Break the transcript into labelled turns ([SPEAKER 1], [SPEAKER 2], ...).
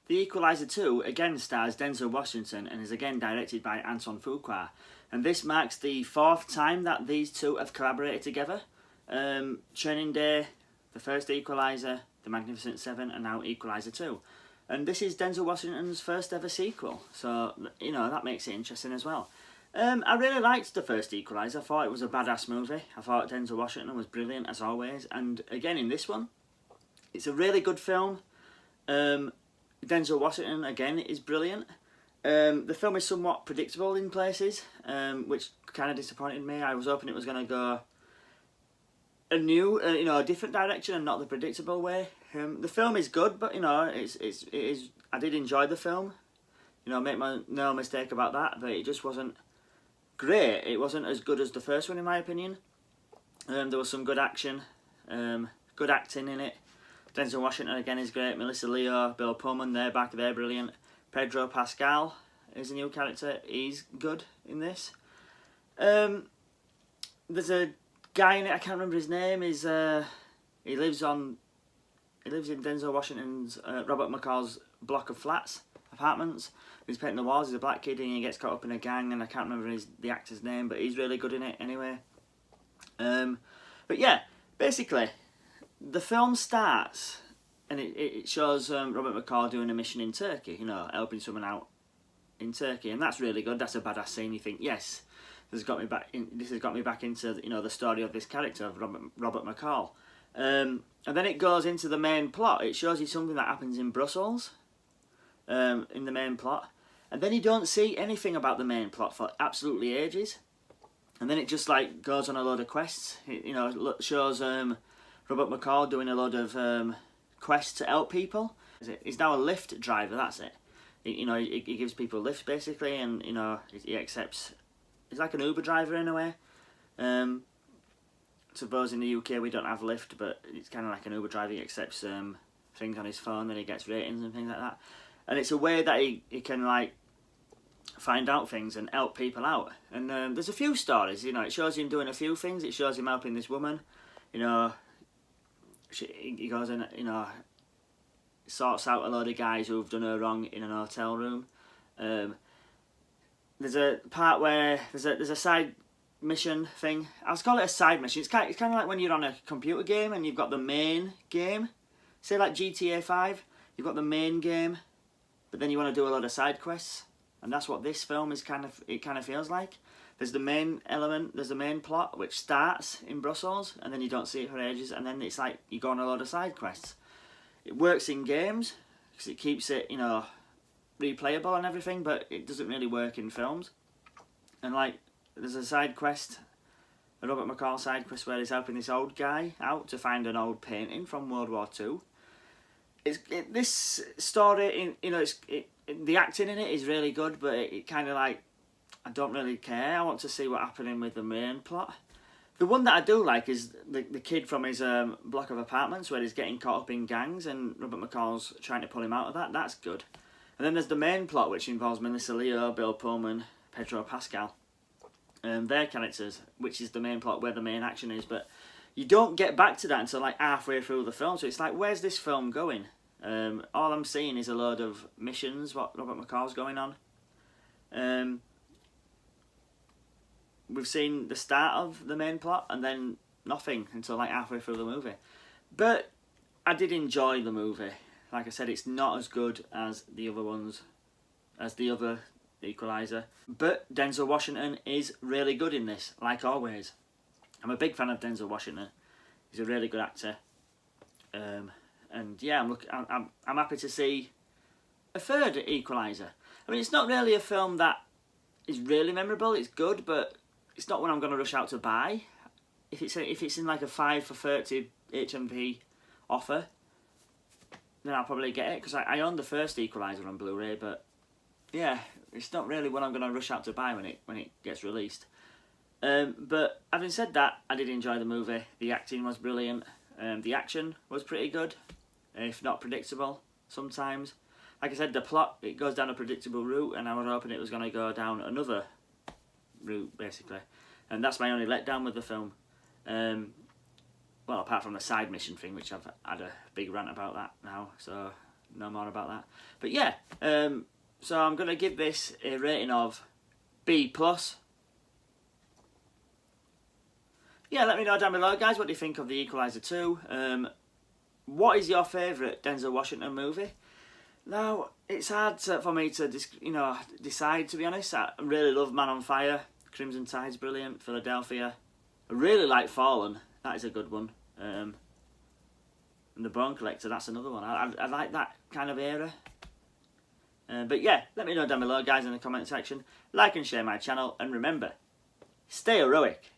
[SPEAKER 1] The Equaliser 2 again stars Denzel Washington and is again directed by Anton Fuqua. And this marks the 4th time that these two have collaborated together. Training Day, the first Equaliser, The Magnificent Seven, and now Equaliser 2. And this is Denzel Washington's first ever sequel, so, you know, that makes it interesting as well. I really liked the first Equaliser. I thought it was a badass movie. I thought Denzel Washington was brilliant as always, and again in this one, it's a really good film. Denzel Washington again is brilliant. The film is somewhat predictable in places, which kind of disappointed me. I was hoping it was going to go a new, a different direction and not the predictable way. The film is good, but it is. I did enjoy the film. Make no mistake about that. But it just wasn't great. It wasn't as good as the first one, in my opinion. There was some good action, good acting in it. Denzel Washington again is great. Melissa Leo, Bill Pullman, they're back. They're brilliant. Pedro Pascal is a new character. He's good in this. There's a guy in it. I can't remember his name. He lives in Denzel Washington's Robert McCall's block of flats, apartments. He's painting the walls. He's a black kid and he gets caught up in a gang, and I can't remember the actor's name, but he's really good in it anyway. But yeah, basically, the film starts and it shows Robert McCall doing a mission in Turkey, helping someone out in Turkey, and that's really good. That's a badass scene. You think, yes, this has got me back into the story of this character of Robert McCall. And then it goes into the main plot. It shows you something that happens in Brussels, in the main plot, and then you don't see anything about the main plot for absolutely ages. And then it just like goes on a load of quests. It shows Robert McCall doing a load of quests to help people. He's now a Lyft driver. That's it. He gives people lifts basically, and he accepts. He's like an Uber driver in a way. Suppose in the UK we don't have Lyft, but it's kind of like an Uber driver. He accepts things on his phone, then he gets ratings and things like that. And it's a way that he can like find out things and help people out. And there's a few stories. It shows him doing a few things. It shows him helping this woman. He goes and sorts out a load of guys who've done her wrong in an hotel room. There's a part where there's a side mission thing. I was calling it a side mission. It's kind of like when you're on a computer game and you've got the main game. Say like GTA 5, you've got the main game, but then you want to do a lot of side quests, and that's what this film is kind of feels like. There's the main element, there's the main plot, which starts in Brussels, and then you don't see it for ages, and then it's like you go on a load of side quests. It works in games because it keeps it, replayable and everything, but it doesn't really work in films. And like, there's a side quest, a Robert McCall side quest, where he's helping this old guy out to find an old painting from World War II. This story, the acting in it is really good, but it kind of like, I don't really care. I want to see what's happening with the main plot. The one that I do like is the kid from his block of apartments where he's getting caught up in gangs and Robert McCall's trying to pull him out of that. That's good. And then there's the main plot, which involves Melissa Leo, Bill Pullman, Pedro Pascal, and their characters, which is the main plot where the main action is. But you don't get back to that until like halfway through the film. So it's like, where's this film going? All I'm seeing is a load of missions, what Robert McCall's going on. We've seen the start of the main plot and then nothing until like halfway through the movie. But I did enjoy the movie. Like I said, it's not as good as the other ones, as the other Equaliser. But Denzel Washington is really good in this, like always. I'm a big fan of Denzel Washington. He's a really good actor. And yeah, I'm happy to see a third Equaliser. I mean, it's not really a film that is really memorable. It's good, but it's not one I'm going to rush out to buy. If it's in like a 5 for 30 HMV offer, then I'll probably get it, because I own the first Equaliser on Blu-ray. But yeah, it's not really one I'm going to rush out to buy when it gets released. But having said that, I did enjoy the movie. The acting was brilliant. The action was pretty good, if not predictable sometimes. Like I said, the plot, it goes down a predictable route, and I was hoping it was going to go down another route, basically. And that's my only letdown with the film. Well, apart from the side mission thing, which I've had a big rant about that now, so know more about that. But yeah, so I'm going to give this a rating of B+. Yeah, let me know down below, guys, what do you think of the Equaliser 2? What is your favourite Denzel Washington movie? Now, it's hard for me to decide, to be honest. I really love Man on Fire, Crimson Tide's brilliant, Philadelphia. I really like Fallen, that is a good one. And The Bone Collector, that's another one. I like that kind of era. But yeah, let me know down below, guys, in the comment section. Like and share my channel, and remember, stay heroic.